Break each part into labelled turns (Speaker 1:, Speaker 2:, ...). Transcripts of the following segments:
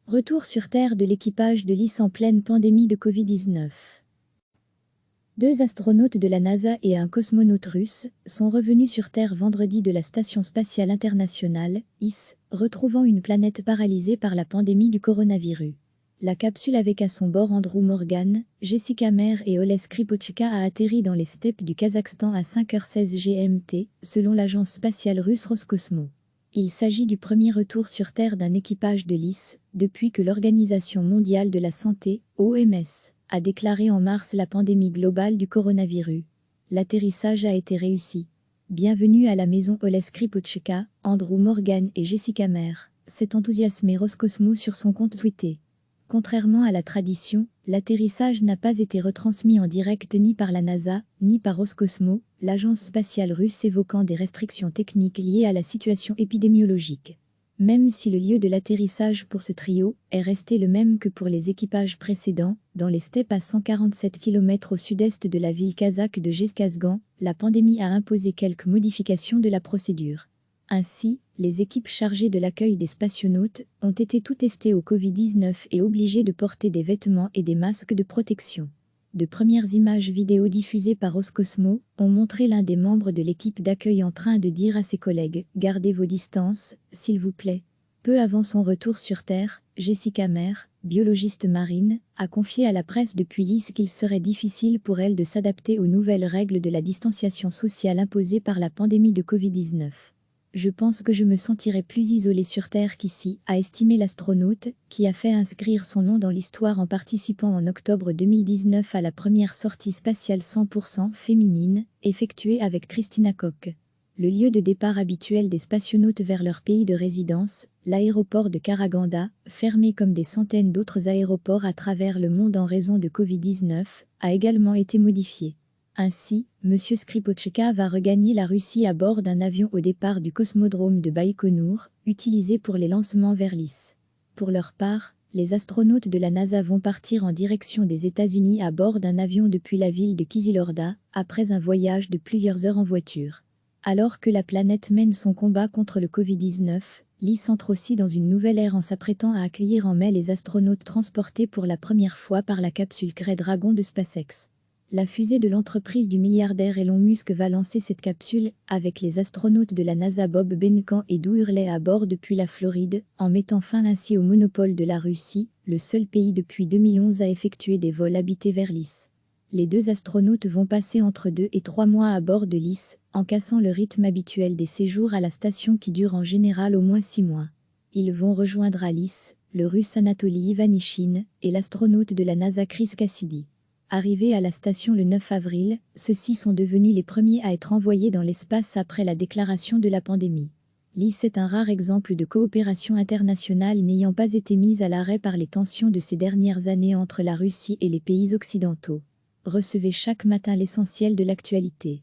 Speaker 1: Retour sur Terre de l'équipage de l'IS en pleine pandémie de Covid-19. Deux astronautes de la NASA et un cosmonaute russe sont revenus sur Terre vendredi de la Station spatiale internationale, IS, retrouvant une planète paralysée par la pandémie du coronavirus. La capsule avec à son bord Andrew Morgan, Jessica Meir et Oles Skripochka a atterri dans les steppes du Kazakhstan à 5h16 GMT, selon l'agence spatiale russe Roscosmos. Il s'agit du premier retour sur Terre d'un équipage de l'IS, depuis que l'Organisation mondiale de la santé, OMS, a déclaré en mars la pandémie globale du coronavirus. L'atterrissage a été réussi. Bienvenue à la maison Oles Skripochka, Andrew Morgan et Jessica Meir, s'est enthousiasmé Roscosmos sur son compte Twitter. Contrairement à la tradition, l'atterrissage n'a pas été retransmis en direct ni par la NASA, ni par Roscosmos, l'agence spatiale russe évoquant des restrictions techniques liées à la situation épidémiologique. Même si le lieu de l'atterrissage pour ce trio est resté le même que pour les équipages précédents, dans les steppes à 147 km au sud-est de la ville kazakh de Zhezkazgan, la pandémie a imposé quelques modifications de la procédure. Ainsi, les équipes chargées de l'accueil des spationautes ont été tout testées au Covid-19 et obligées de porter des vêtements et des masques de protection. De premières images vidéo diffusées par Roscosmos ont montré l'un des membres de l'équipe d'accueil en train de dire à ses collègues « Gardez vos distances, s'il vous plaît ». Peu avant son retour sur Terre, Jessica Meir, biologiste marine, a confié à la presse depuis l'IS qu'il serait difficile pour elle de s'adapter aux nouvelles règles de la distanciation sociale imposées par la pandémie de Covid-19. Je pense que je me sentirais plus isolée sur Terre qu'ici, a estimé l'astronaute, qui a fait inscrire son nom dans l'histoire en participant en octobre 2019 à la première sortie spatiale 100% féminine, effectuée avec Christina Koch. Le lieu de départ habituel des spationautes vers leur pays de résidence, l'aéroport de Karaganda, fermé comme des centaines d'autres aéroports à travers le monde en raison de Covid-19, a également été modifié. Ainsi, M. Skripochka va regagner la Russie à bord d'un avion au départ du cosmodrome de Baïkonour, utilisé pour les lancements vers l'IS. Pour leur part, les astronautes de la NASA vont partir en direction des États-Unis à bord d'un avion depuis la ville de Kyzylorda, après un voyage de plusieurs heures en voiture. Alors que la planète mène son combat contre le Covid-19, l'IS entre aussi dans une nouvelle ère en s'apprêtant à accueillir en mai les astronautes transportés pour la première fois par la capsule Crew Dragon de SpaceX. La fusée de l'entreprise du milliardaire Elon Musk va lancer cette capsule, avec les astronautes de la NASA Bob Behnken et Drew Hurley à bord depuis la Floride, en mettant fin ainsi au monopole de la Russie, le seul pays depuis 2011 à effectuer des vols habités vers l'IS. Les deux astronautes vont passer entre 2 et 3 mois à bord de l'IS, en cassant le rythme habituel des séjours à la station qui dure en général au moins 6 mois. Ils vont rejoindre à l'IS, le russe Anatoly Ivanishin, et l'astronaute de la NASA Chris Cassidy. Arrivés à la station le 9 avril, ceux-ci sont devenus les premiers à être envoyés dans l'espace après la déclaration de la pandémie. L'IS est un rare exemple de coopération internationale n'ayant pas été mise à l'arrêt par les tensions de ces dernières années entre la Russie et les pays occidentaux. Recevez chaque matin l'essentiel de l'actualité.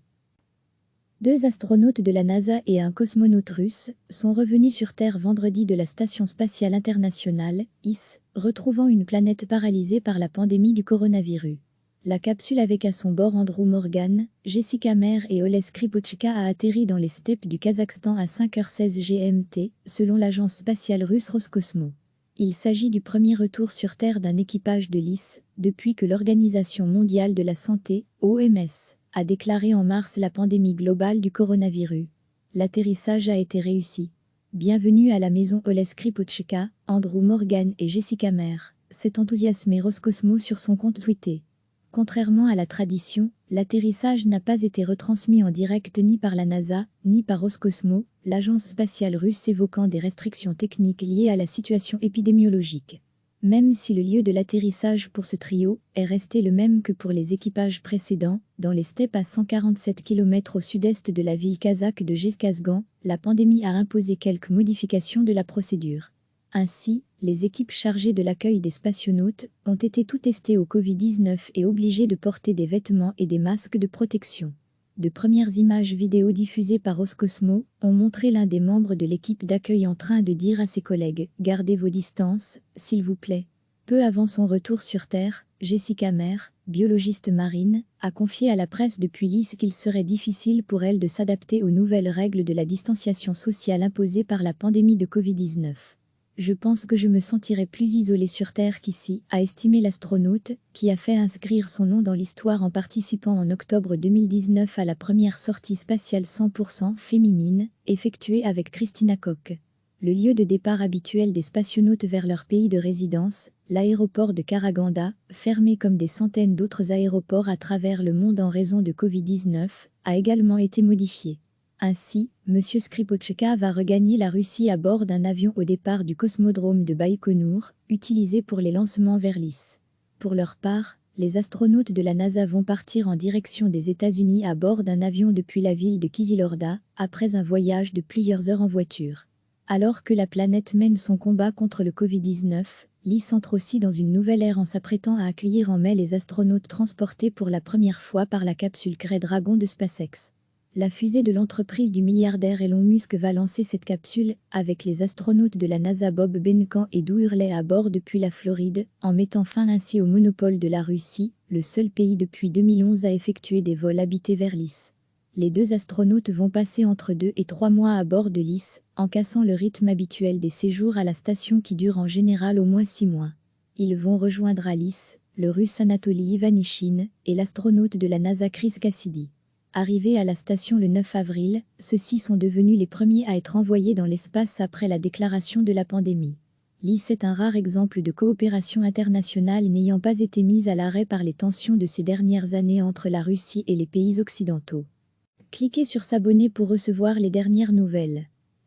Speaker 1: Deux astronautes de la NASA et un cosmonaute russe sont revenus sur Terre vendredi de la Station spatiale internationale, IS, retrouvant une planète paralysée par la pandémie du coronavirus. La capsule avec à son bord Andrew Morgan, Jessica Meir et Oles Skripochka a atterri dans les steppes du Kazakhstan à 5h16 GMT, selon l'agence spatiale russe Roscosmos. Il s'agit du premier retour sur Terre d'un équipage de l'IS, depuis que l'Organisation mondiale de la santé, OMS, a déclaré en mars la pandémie globale du coronavirus. L'atterrissage a été réussi. Bienvenue à la maison Oles Skripochka, Andrew Morgan et Jessica Meir, s'est enthousiasmé Roscosmos sur son compte Twitter. Contrairement à la tradition, l'atterrissage n'a pas été retransmis en direct ni par la NASA, ni par Roscosmos, l'agence spatiale russe évoquant des restrictions techniques liées à la situation épidémiologique. Même si le lieu de l'atterrissage pour ce trio est resté le même que pour les équipages précédents, dans les steppes à 147 km au sud-est de la ville kazakh de Zhezkazgan, la pandémie a imposé quelques modifications de la procédure. Ainsi, les équipes chargées de l'accueil des spationautes ont été tout testées au Covid-19 et obligées de porter des vêtements et des masques de protection. De premières images vidéo diffusées par Roscosmos ont montré l'un des membres de l'équipe d'accueil en train de dire à ses collègues « Gardez vos distances, s'il vous plaît ». Peu avant son retour sur Terre, Jessica Meir, biologiste marine, a confié à la presse depuis l'IS qu'il serait difficile pour elle de s'adapter aux nouvelles règles de la distanciation sociale imposées par la pandémie de Covid-19. Je pense que je me sentirais plus isolé sur Terre qu'ici, a estimé l'astronaute, qui a fait inscrire son nom dans l'histoire en participant en octobre 2019 à la première sortie spatiale 100% féminine, effectuée avec Christina Koch. Le lieu de départ habituel des spationautes vers leur pays de résidence, l'aéroport de Karaganda, fermé comme des centaines d'autres aéroports à travers le monde en raison de Covid-19, a également été modifié. Ainsi, M. Skripochka va regagner la Russie à bord d'un avion au départ du cosmodrome de Baïkonour, utilisé pour les lancements vers l'IS. Pour leur part, les astronautes de la NASA vont partir en direction des États-Unis à bord d'un avion depuis la ville de Kizilorda, après un voyage de plusieurs heures en voiture. Alors que la planète mène son combat contre le Covid-19, l'IS entre aussi dans une nouvelle ère en s'apprêtant à accueillir en mai les astronautes transportés pour la première fois par la capsule Crew Dragon de SpaceX. La fusée de l'entreprise du milliardaire Elon Musk va lancer cette capsule, avec les astronautes de la NASA Bob Behnken et Doug Hurley à bord depuis la Floride, en mettant fin ainsi au monopole de la Russie, le seul pays depuis 2011 à effectuer des vols habités vers l'IS. Les deux astronautes vont passer entre 2 et 3 mois à bord de l'IS, en cassant le rythme habituel des séjours à la station qui dure en général au moins 6 mois. Ils vont rejoindre à l'IS, le Russe Anatoly Ivanishin, et l'astronaute de la NASA Chris Cassidy. Arrivés à la station le 9 avril, ceux-ci sont devenus les premiers à être envoyés dans l'espace après la déclaration de la pandémie. L'IS est un rare exemple de coopération internationale n'ayant pas été mise à l'arrêt par les tensions de ces dernières années entre la Russie et les pays occidentaux. Cliquez sur s'abonner pour recevoir les dernières nouvelles.